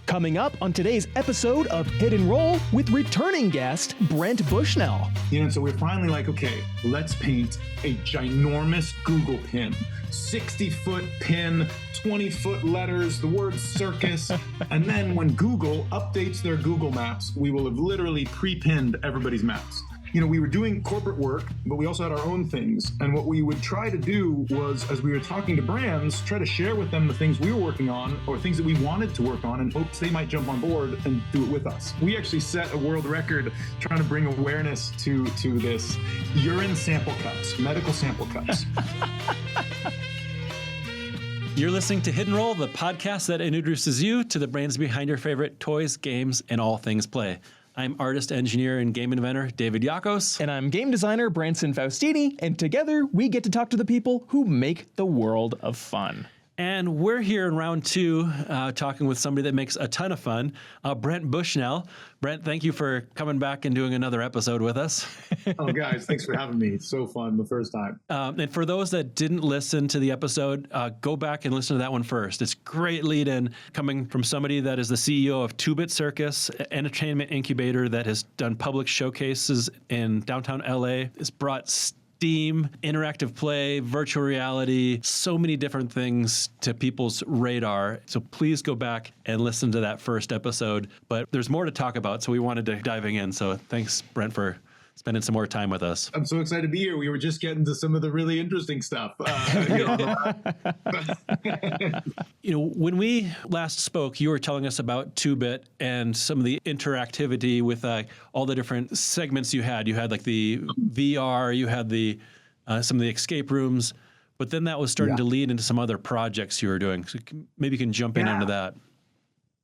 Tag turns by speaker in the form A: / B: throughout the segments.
A: Coming up on today's episode of Hit and Roll with returning guest Brent Bushnell.
B: So we're finally like, okay, let's paint a ginormous Google pin, 60-foot pin, 20-foot letters, the word circus. And then when Google updates their Google Maps, we will have literally pre-pinned everybody's maps. We were doing corporate work, but we also had our own things. And what we would try to do was, as we were talking to brands, try to share with them the things we were working on or things that we wanted to work on in hopes they might jump on board and do it with us. We actually set a world record trying to bring awareness to this urine sample cups, medical sample cups.
C: You're listening to Hit and Roll, the podcast that introduces you to the brains behind your favorite toys, games, and all things play. I'm artist, engineer, and game inventor David Yakos.
A: And I'm game designer Branson Faustini. And together, we get to talk to the people who make the world of fun.
C: And we're here in round two, talking with somebody that makes a ton of fun, Brent Bushnell. Brent, thank you for coming back and doing another episode with us.
B: Oh, guys, thanks for having me. It's so fun the first time.
C: And for those that didn't listen to the episode, go back and listen to that one first. It's great lead-in coming from somebody that is the CEO of Two Bit Circus, an entertainment incubator that has done public showcases in downtown LA. It's brought Steam, interactive play, virtual reality, so many different things to people's radar. So please go back and listen to that first episode. But there's more to talk about, so we wanted to diving in. So thanks, Brent, for spending some more time with us.
B: I'm so excited to be here. We were just getting to some of the really interesting stuff.
C: When we last spoke, you were telling us about 2-Bit and some of the interactivity with all the different segments you had. You had like the VR, you had the some of the escape rooms, but then that was starting to lead into some other projects you were doing. So maybe you can jump into that.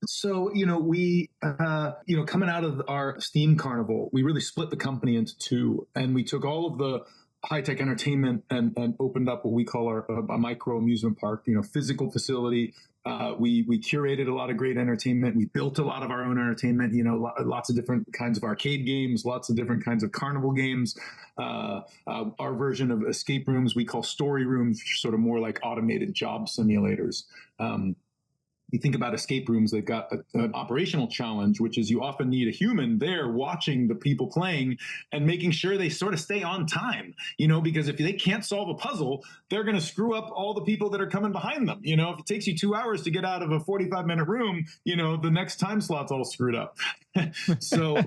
B: So, we, coming out of our Steam Carnival, we really split the company into two, and we took all of the high-tech entertainment and opened up what we call a micro amusement park, physical facility. We curated a lot of great entertainment. We built a lot of our own entertainment, lots of different kinds of arcade games, lots of different kinds of carnival games. Our version of escape rooms we call story rooms, which are sort of more like automated job simulators. You think about escape rooms, they've got an operational challenge, which is you often need a human there watching the people playing and making sure they sort of stay on time, because if they can't solve a puzzle, they're going to screw up all the people that are coming behind them. If it takes you 2 hours to get out of a 45-minute room, the next time slot's all screwed up. So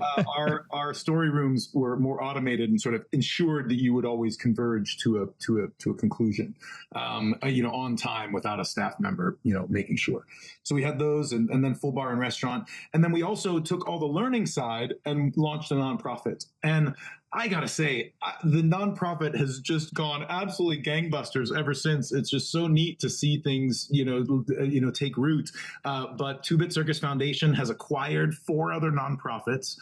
B: our story rooms were more automated and sort of ensured that you would always converge to a conclusion, on time without a staff member, making sure. So we had those and then full bar and restaurant. And then we also took all the learning side and launched a nonprofit. And I got to say, the nonprofit has just gone absolutely gangbusters ever since. It's just so neat to see things, take root. But Two Bit Circus Foundation has acquired 4 other nonprofits,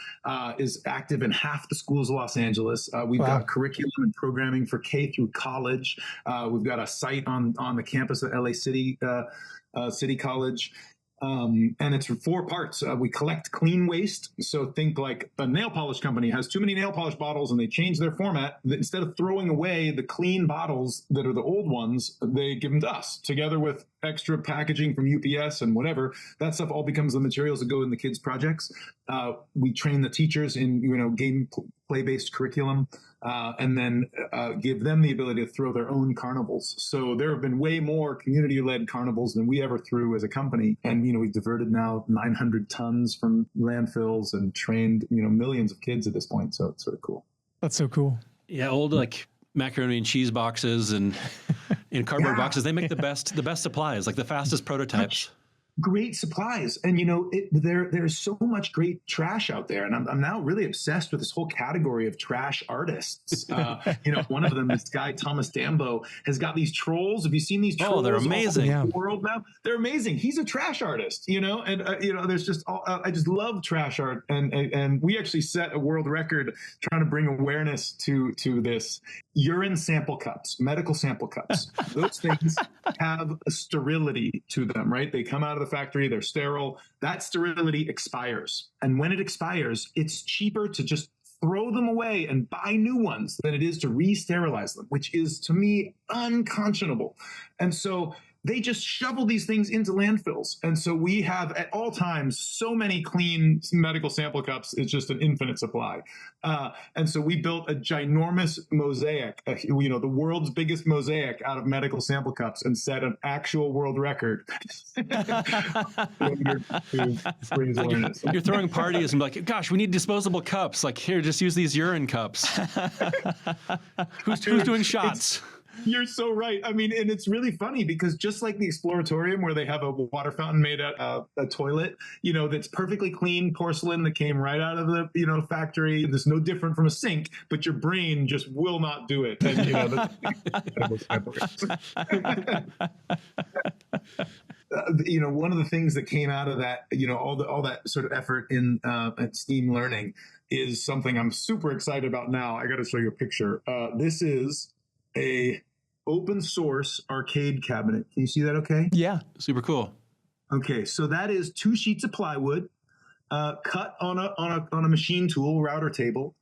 B: is active in half the schools of Los Angeles. We've got curriculum and programming for K through college. We've got a site on the campus at LA City College. And it's 4 parts. We collect clean waste. So think like a nail polish company has too many nail polish bottles and they change their format. Instead of throwing away the clean bottles that are the old ones, they give them to us together with extra packaging from UPS and whatever. That stuff all becomes the materials that go in the kids' projects. We train the teachers in, game play-based curriculum. And then give them the ability to throw their own carnivals. So there have been way more community-led carnivals than we ever threw as a company. And, we've diverted now 900 tons from landfills and trained, millions of kids at this point. So it's sort of cool.
A: That's so cool.
C: Yeah, old like macaroni and cheese boxes and in cardboard boxes. They make the best supplies, like the fastest prototypes.
B: Great supplies. And, there's so much great trash out there. And I'm now really obsessed with this whole category of trash artists. One of them, this guy, Thomas Dambo, has got these trolls. Have you seen these trolls?
C: Oh, they're amazing.
B: All over the world now? They're amazing. He's a trash artist, and, there's just, I just love trash art. And we actually set a world record trying to bring awareness to this urine sample cups, medical sample cups. Those things have a sterility to them, right? They come out of the factory, they're sterile. That sterility expires. And when it expires, it's cheaper to just throw them away and buy new ones than it is to re-sterilize them, which is, to me, unconscionable. And so they just shovel these things into landfills. And so we have at all times so many clean medical sample cups. It's just an infinite supply. And so we built a ginormous mosaic, the world's biggest mosaic out of medical sample cups, and set an actual world record.
C: You're throwing parties and be like, gosh, we need disposable cups. Like, here, just use these urine cups. Who's doing shots?
B: You're so right. I mean, and it's really funny because just like the Exploratorium, where they have a water fountain made out of a toilet, that's perfectly clean porcelain that came right out of the, factory. That's no different from a sink, but your brain just will not do it. And, one of the things that came out of that, all that sort of effort in at STEAM learning is something I'm super excited about now. I got to show you a picture. This is a open source arcade cabinet. Can you see that okay?
A: Yeah.
C: Super cool.
B: Okay, so that is 2 sheets of plywood cut on a machine tool, router table.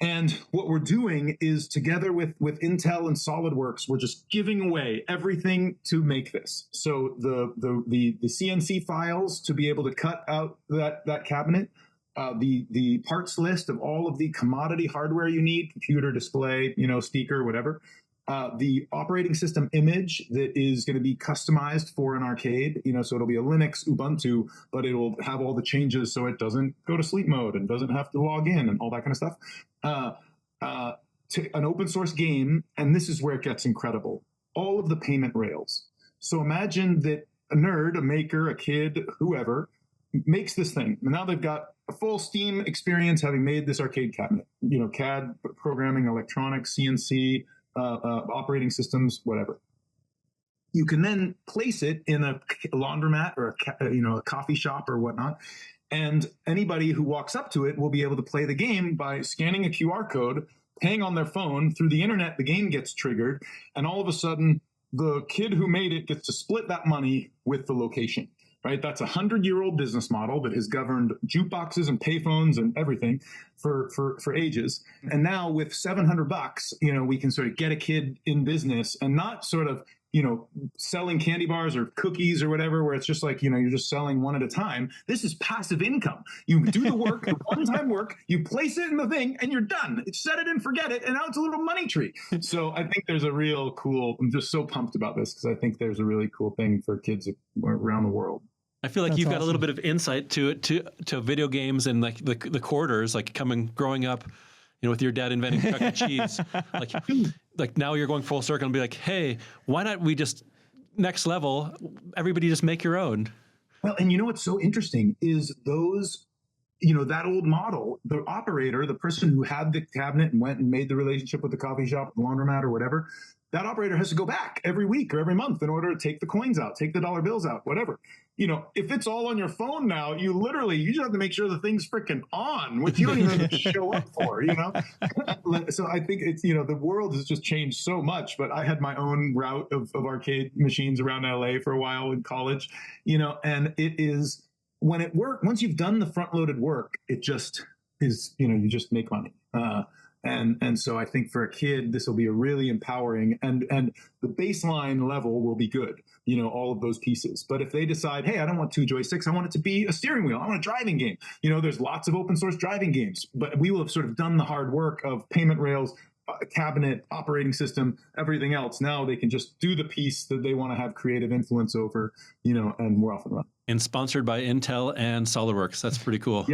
B: And what we're doing is, together with Intel and SolidWorks, we're just giving away everything to make this. So the CNC files to be able to cut out that cabinet, the parts list of all of the commodity hardware you need, computer, display, speaker, whatever. The operating system image that is going to be customized for an arcade, so it'll be a Linux Ubuntu, but it'll have all the changes so it doesn't go to sleep mode and doesn't have to log in and all that kind of stuff. To an open source game, and this is where it gets incredible, all of the payment rails. So imagine that a nerd, a maker, a kid, whoever, makes this thing. And now they've got a full Steam experience having made this arcade cabinet, CAD programming, electronics, CNC, operating systems, whatever. You can then place it in a laundromat or a coffee shop or whatnot, and anybody who walks up to it will be able to play the game by scanning a QR code, paying on their phone. Through the internet, the game gets triggered, and all of a sudden, the kid who made it gets to split that money with the location. Right? That's 100-year-old business model that has governed jukeboxes and payphones and everything for ages. And now with $700, we can sort of get a kid in business, and not sort of, selling candy bars or cookies or whatever, where it's just like, you're just selling one at a time. This is passive income. You do the work, the one-time work, you place it in the thing, and you're done. Set it and forget it, and now it's a little money tree. So I think there's a real cool, I'm just so pumped about this, because I think there's a really cool thing for kids around the world.
C: I feel like
A: That's
C: you've got
A: awesome.
C: a little bit of insight to it, to video games and like the quarters, like growing up, with your dad inventing Chuck E. Cheese. Like now you're going full circle and be like, hey, why not we just next level, everybody just make your own.
B: Well, and what's so interesting is those, that old model, the operator, the person who had the cabinet and went and made the relationship with the coffee shop, the laundromat or whatever, that operator has to go back every week or every month in order to take the coins out, take the dollar bills out, whatever. If it's all on your phone now, you just have to make sure the thing's freaking on, which you don't even have to show up for, So I think it's, the world has just changed so much, but I had my own route of arcade machines around LA for a while in college, and it is, when it works, once you've done the front loaded work, it just is, you just make money. And so I think for a kid, this will be a really empowering, and the baseline level will be good, all of those pieces. But if they decide, hey, I don't want 2 joysticks, I want it to be a steering wheel, I want a driving game. There's lots of open source driving games, but we will have sort of done the hard work of payment rails, cabinet, operating system, everything else. Now they can just do the piece that they want to have creative influence over, and we're off and running.
C: And sponsored by Intel and SolidWorks. That's pretty cool.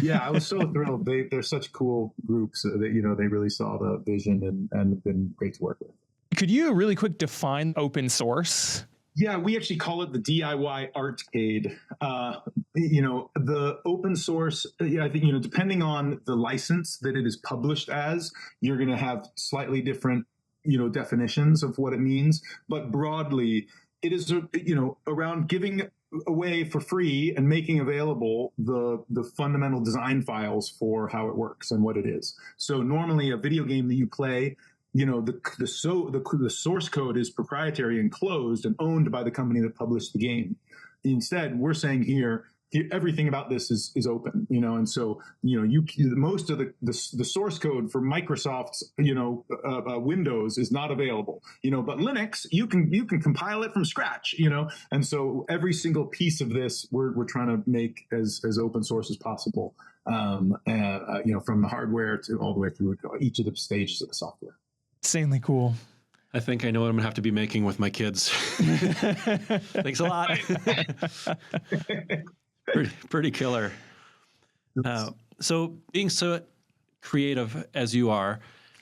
B: Yeah, I was so thrilled. They're such cool groups that, they really saw the vision and have been great to work with.
A: Could you really quick define open source?
B: Yeah, we actually call it the DIYArtcade. The open source, I think, depending on the license that it is published as, you're going to have slightly different, definitions of what it means. But broadly, it is, around giving away for free and making available the fundamental design files for how it works and what it is. So normally a video game that you play, the source code is proprietary and closed and owned by the company that published the game. Instead, we're saying here, everything about this is open, and so most of the source code for Microsoft's Windows is not available, but Linux you can compile it from scratch, and so every single piece of this we're trying to make as open source as possible, from the hardware to all the way through each of the stages of the software.
A: Insanely cool.
C: I think I know what I'm gonna have to be making with my kids. Thanks a lot. pretty killer. So being so creative as you are,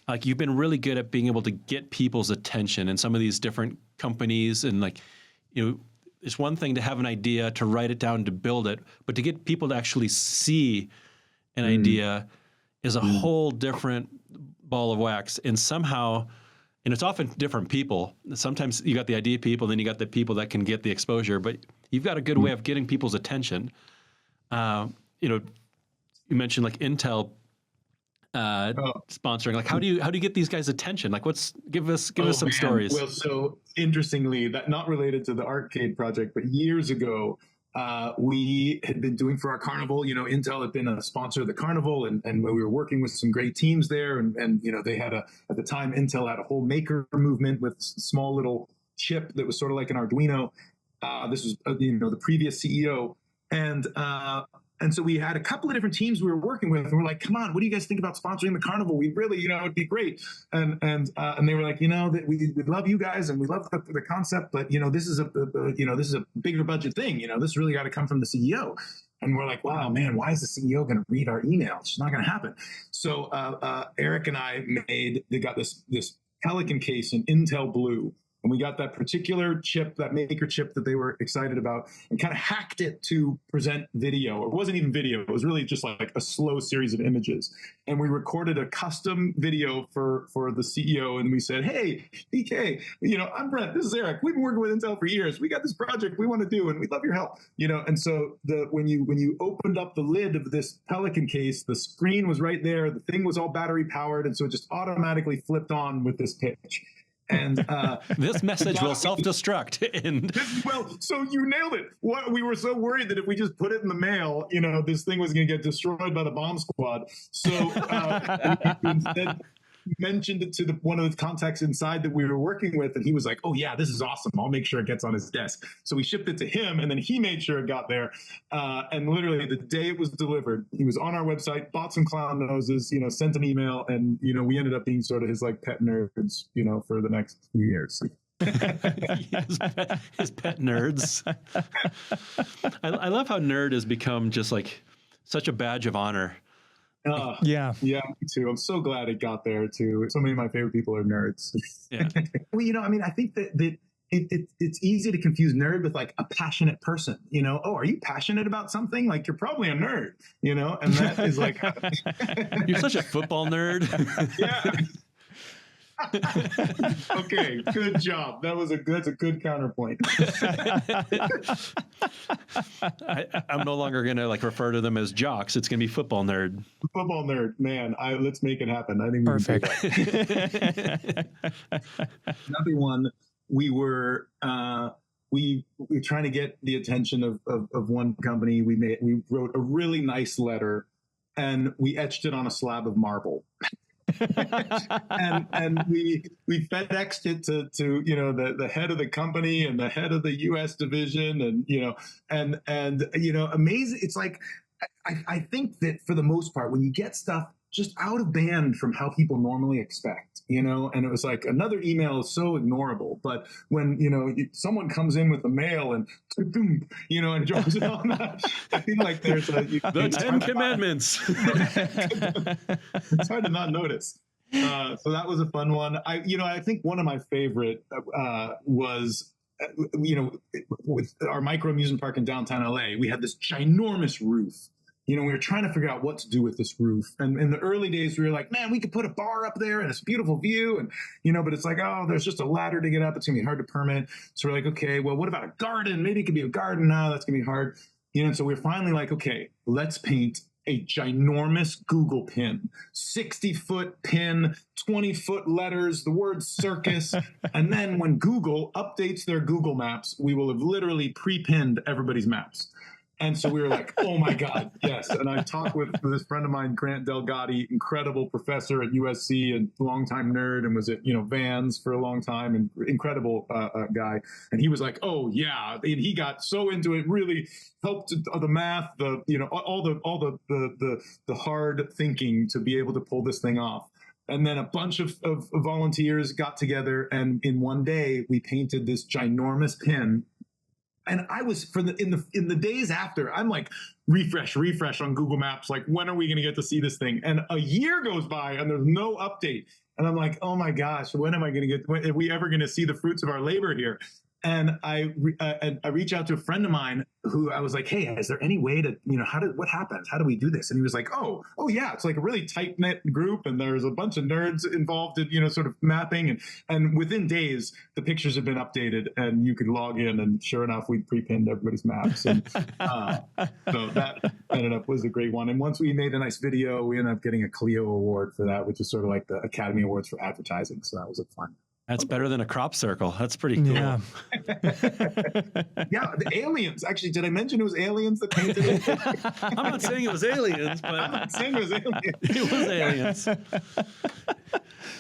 C: like you've been really good at being able to get people's attention in some of these different companies, and it's one thing to have an idea, to write it down, to build it, but to get people to actually see an idea is a whole different ball of wax. And somehow, and it's often different people. Sometimes you got the idea people, then you got the people that can get the exposure, but you've got a good way of getting people's attention. You mentioned like Intel sponsoring. Like, how do you get these guys' attention? Like, give us some stories.
B: Well, so interestingly, that not related to the arcade project, but years ago, we had been doing for our carnival. Intel had been a sponsor of the carnival, and we were working with some great teams there. And they had at the time, Intel had a whole maker movement with small little chip that was sort of like an Arduino. This was the previous CEO, and so we had a couple of different teams we were working with, and we're like, come on, what do you guys think about sponsoring the carnival? We really, it'd be great. And they were like, that we love you guys and we love the concept, but this is a bigger budget thing. This really got to come from the CEO. And we're like, wow, man, why is the CEO going to read our emails? It's not going to happen. So Eric and I got this Pelican case in Intel Blue. And we got that particular chip, that maker chip that they were excited about, and kind of hacked it to present video. It wasn't even video. It was really just like a slow series of images. And we recorded a custom video for the CEO. And we said, hey, BK, I'm Brent. This is Eric. We've been working with Intel for years. We got this project we want to do, and we love your help. And so when you opened up the lid of this Pelican case, the screen was right there. The thing was all battery powered. And so it just automatically flipped on with this pitch. And
C: this message will self-destruct.
B: Well, so you nailed it. We were so worried that if we just put it in the mail, this thing was going to get destroyed by the bomb squad. So we instead mentioned it to one of the contacts inside that we were working with, and he was like, oh yeah, this is awesome. I'll make sure it gets on his desk. So we shipped it to him, and then he made sure it got there. And literally the day it was delivered, he was on our website, bought some clown noses, sent an email, and we ended up being sort of his like pet nerds, for the next few years.
C: his pet nerds. I love how nerd has become just like such a badge of honor.
A: Yeah,
B: me too. I'm so glad it got there too. So many of my favorite people are nerds.
C: Yeah.
B: Well, I think that it's easy to confuse nerd with like a passionate person. Oh, are you passionate about something? Like you're probably a nerd. And that is like
C: you're such a football nerd.
B: Yeah. Okay, good job. That's a good counterpoint.
C: I'm no longer going to like refer to them as jocks. It's going to be football nerd.
B: Football nerd, man. Let's make it happen. I think
A: perfect.
B: Another one. We were trying to get the attention of one company. We wrote a really nice letter, and we etched it on a slab of marble. and we FedExed it to the head of the company and the head of the U.S. division, and amazing. It's like I think that for the most part, when you get stuff just out of band from how people normally expect, and it was like another email is so ignorable, but when someone comes in with the mail and and drops it on that, I feel like there's
C: the 10 Commandments.
B: It's hard to not notice. So that was a fun one. I think one of my favorite was with our micro amusement park in downtown LA. We had this ginormous roof. We were trying to figure out what to do with this roof. And in the early days, we were like, man, we could put a bar up there and it's a beautiful view. And, but it's like, oh, there's just a ladder to get up. It's going to be hard to permit. So we're like, okay, well, what about a garden? Maybe it could be a garden. No, that's going to be hard. And so we're finally like, okay, let's paint a ginormous Google pin, 60-foot pin, 20-foot letters, the word circus. And then when Google updates their Google Maps, we will have literally pre-pinned everybody's maps. And so we were like, oh my God, yes. And I talked with this friend of mine, Grant Delgatti, incredible professor at USC and longtime nerd, and was at, Vans for a long time, and incredible guy. And he was like, oh yeah. And he got so into it, really helped the math, all the hard thinking to be able to pull this thing off. And then a bunch of volunteers got together, and in one day we painted this ginormous pin. And I was in the days after, I'm like, refresh on Google Maps. Like, when are we going to get to see this thing? And a year goes by and there's no update. And I'm like, oh my gosh, when am I going to are we ever going to see the fruits of our labor here? And I reach out to a friend of mine who I was like, hey, is there any way to, what happens? How do we do this? And he was like, oh yeah, it's like a really tight knit group. And there's a bunch of nerds involved in, sort of mapping. And within days, the pictures have been updated and you could log in. And sure enough, we pre-pinned everybody's maps. And so that was a great one. And once we made a nice video, we ended up getting a Clio award for that, which is sort of like the Academy Awards for advertising. So that was a fun.
C: That's better than a crop circle. That's pretty cool.
A: Yeah.
B: Yeah, the aliens. Actually, did I mention it was aliens that painted it?
C: I'm not saying it was aliens, but
B: I'm not saying it was aliens.
C: It was aliens.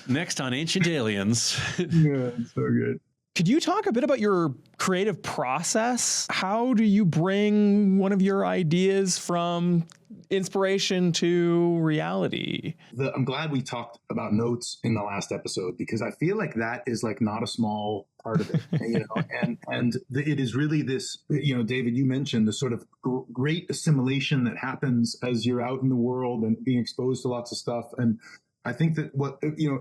C: Next on Ancient Aliens.
B: Yeah, it's so good.
A: Could you talk a bit about your creative process? How do you bring one of your ideas from inspiration to reality?
B: I'm glad we talked about notes in the last episode, because I feel like that is like not a small part of it, it is really this, David, you mentioned the sort of great assimilation that happens as you're out in the world and being exposed to lots of stuff. And I think that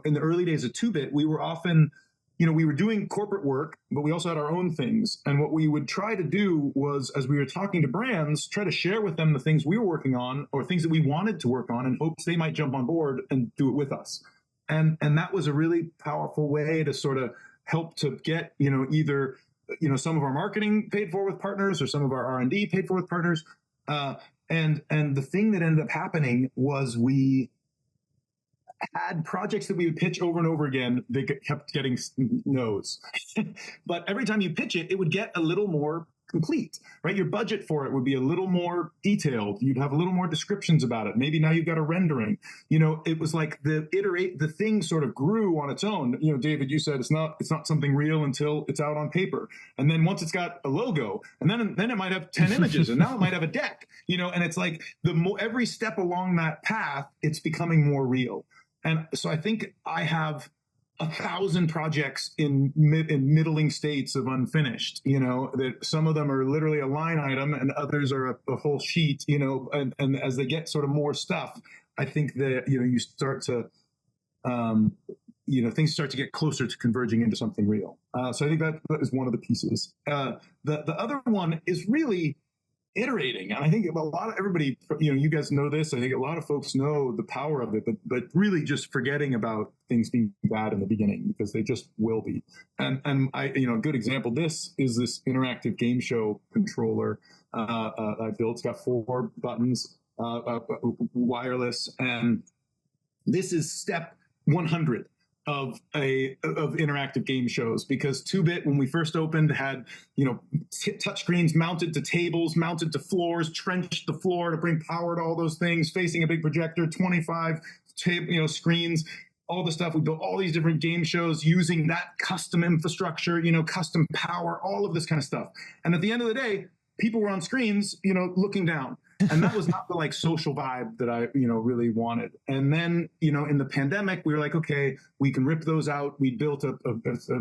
B: in the early days of Two Bit, we were often, we were doing corporate work, but we also had our own things. And what we would try to do was, as we were talking to brands, try to share with them the things we were working on or things that we wanted to work on in hopes they might jump on board and do it with us. And that was a really powerful way to sort of help to get, either, some of our marketing paid for with partners or some of our R&D paid for with partners. And the thing that ended up happening was we had projects that we would pitch over and over again. They kept getting no's. But every time you pitch it, it would get a little more complete, right? Your budget for it would be a little more detailed. You'd have a little more descriptions about it. Maybe now you've got a rendering. It was like the thing sort of grew on its own. David, you said it's not something real until it's out on paper. And then once it's got a logo, and then it might have 10 images, and now it might have a deck, and it's like every step along that path, it's becoming more real. And so I think I have 1,000 projects in middling states of unfinished, that some of them are literally a line item and others are a whole sheet, and as they get sort of more stuff, I think that, you start to, things start to get closer to converging into something real. So I think that is one of the pieces. The other one is really iterating. And I think everybody, you guys know this. I think a lot of folks know the power of it, but really just forgetting about things being bad in the beginning, because they just will be. And I, a good example, this is this interactive game show controller I built. It's got 4 buttons, wireless. And this is step 100 of interactive game shows, because 2-Bit, when we first opened, had touchscreens mounted to tables, mounted to floors, trenched the floor to bring power to all those things, facing a big projector, 25 screens, all the stuff. We built all these different game shows using that custom infrastructure, custom power, all of this kind of stuff. And at the end of the day, people were on screens, looking down. And that was not the social vibe that I, really wanted. And then, in the pandemic, we were like, okay, we can rip those out. We built a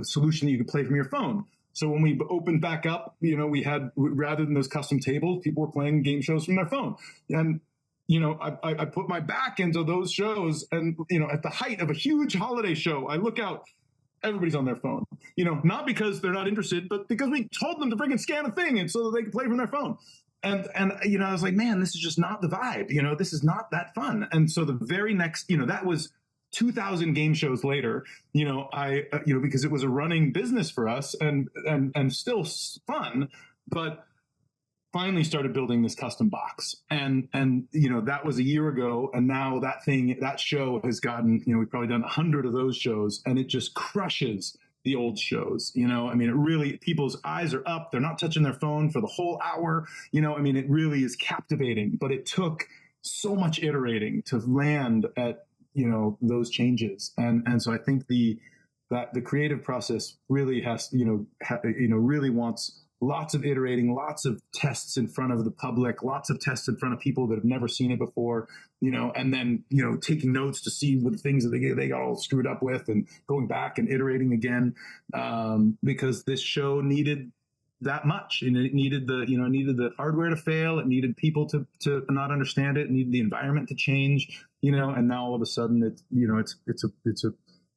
B: solution that you could play from your phone. So when we opened back up, we had, rather than those custom tables, people were playing game shows from their phone. And, I put my back into those shows, and, at the height of a huge holiday show, I look out, everybody's on their phone, not because they're not interested, but because we told them to freaking scan a thing and so that they could play from their phone. And I was like, man, this is just not the vibe. This is not that fun. And so the very next, that was 2,000 game shows later, because it was a running business for us and still fun, but finally started building this custom box. And that was a year ago. And now that show has gotten, we've probably done 100 of those shows, and it just crushes the old shows. You know, I mean, it really, people's eyes are up. They're not touching their phone for the whole hour. You know, I mean, it really is captivating, but it took so much iterating to land at, you know, those changes. And so I think that the creative process really has, really wants lots of iterating, lots of tests in front of the public, lots of tests in front of people that have never seen it before, you know, and then, you know, taking notes to see what things that they got all screwed up with, and going back and iterating again, because this show needed that much, and it needed the hardware to fail. It needed people to not understand it. It needed the environment to change, you know, and now all of a sudden it's a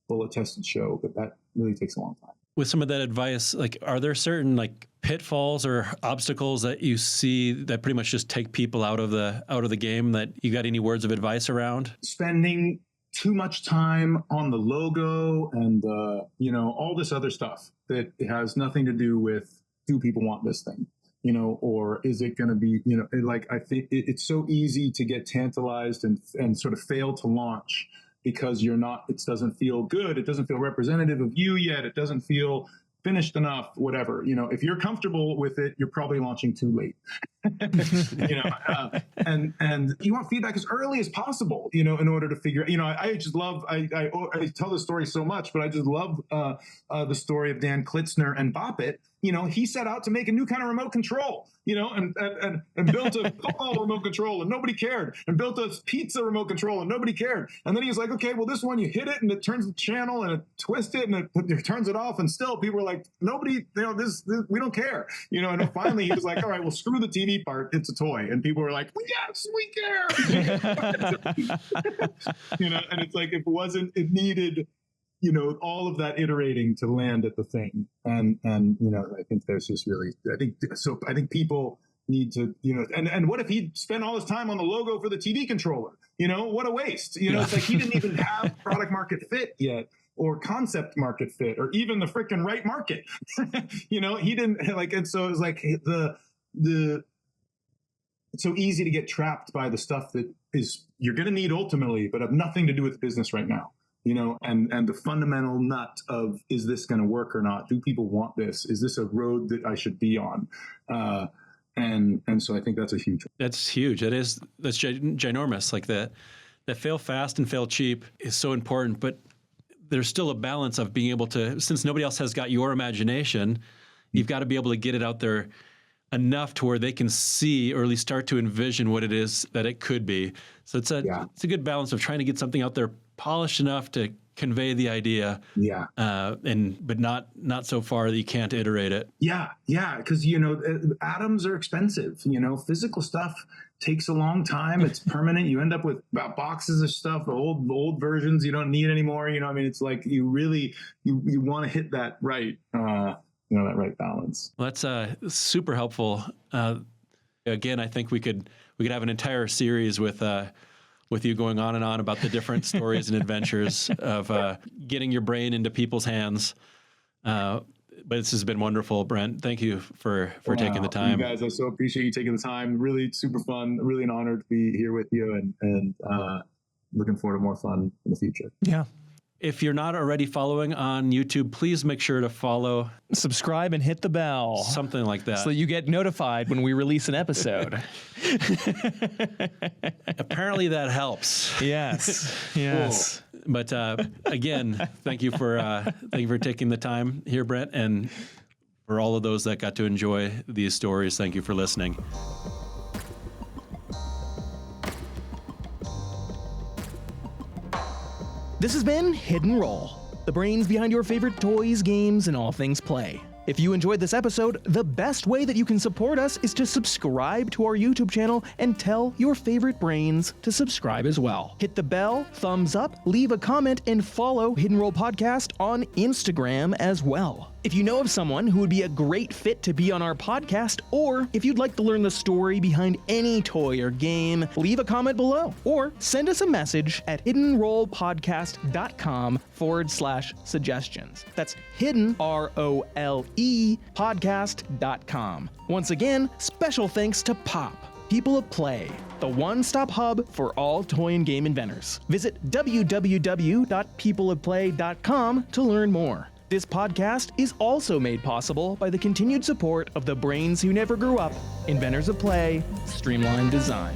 B: bullet tested show, but that really takes a long time.
C: With some of that advice, like, are there certain like pitfalls or obstacles that you see that pretty much just take people out of the game that you got any words of advice around?
B: Spending too much time on the logo and all this other stuff that has nothing to do with, do people want this thing, you know, or is it going to be, you know, like, I think it's so easy to get tantalized and sort of fail to launch because it doesn't feel good. It doesn't feel representative of you yet. It doesn't feel finished enough, whatever. You know, if you're comfortable with it, you're probably launching too late. You know, and you want feedback as early as possible, you know, in order to figure, you know, I just love, I tell this story so much, but I just love the story of Dan Klitzner and Bop It. You know, he set out to make a new kind of remote control, you know, and built a football remote control and nobody cared, and built a pizza remote control and nobody cared. And then he was like, okay, well, this one, you hit it and it turns the channel and it twists it and it turns it off. And still people were like, nobody, you know, this we don't care, you know. And then finally he was like, all right, well, screw the TV part. It's a toy. And people were like, yes, we care. You know, and it's like, it needed, you know, all of that iterating to land at the thing. And you know, I think there's just really, I think people need to, you know, and what if he spent all his time on the logo for the TV controller? You know, what a waste. You know, it's like he didn't even have product market fit yet, or concept market fit, or even the freaking right market. You know, he didn't, like, and so it was like it's so easy to get trapped by the stuff that is you're going to need ultimately, but have nothing to do with business right now. You know, and the fundamental nut of, is this going to work or not? Do people want this? Is this a road that I should be on? And so I think that's huge.
C: That's huge. That's ginormous. Like that fail fast and fail cheap is so important, but there's still a balance of being able to, since nobody else has got your imagination, you've got to be able to get it out there enough to where they can see, or at least start to envision what it is that it could be. So it's a good balance of trying to get something out there polished enough to convey the idea, but not so far that you can't iterate it. Because
B: you know, atoms are expensive. You know, physical stuff takes a long time. It's permanent. You end up with boxes of stuff, old versions you don't need anymore. You know, I mean, it's like you really you want to hit that right. You know, that right balance.
C: Well, that's super helpful. Again, I think we could have an entire series with you going on and on about the different stories and adventures of getting your brain into people's hands. But this has been wonderful, Brent. Thank you for taking the time.
B: You guys, I so appreciate you taking the time. Really super fun. Really an honor to be here with you, and looking forward to more fun in the future.
A: Yeah.
C: If you're not already following on YouTube, please make sure to follow,
A: subscribe, and hit the bell.
C: Something like that.
A: So that you get notified when we release an episode.
C: Apparently that helps.
A: Yes. Yes.
C: Cool. But again, thank you for taking the time here, Brent, and for all of those that got to enjoy these stories. Thank you for listening.
A: This has been Hidden Roll, the brains behind your favorite toys, games, and all things play. If you enjoyed this episode, the best way that you can support us is to subscribe to our YouTube channel and tell your favorite brains to subscribe as well. Hit the bell, thumbs up, leave a comment, and follow Hidden Roll Podcast on Instagram as well. If you know of someone who would be a great fit to be on our podcast, or if you'd like to learn the story behind any toy or game, leave a comment below, or send us a message at hiddenrollpodcast.com/suggestions. That's hidden, ROLE, podcast.com. Once again, special thanks to Pop, People of Play, the one-stop hub for all toy and game inventors. Visit www.peopleofplay.com to learn more. This podcast is also made possible by the continued support of the brains who never grew up, inventors of play, Streamline Design.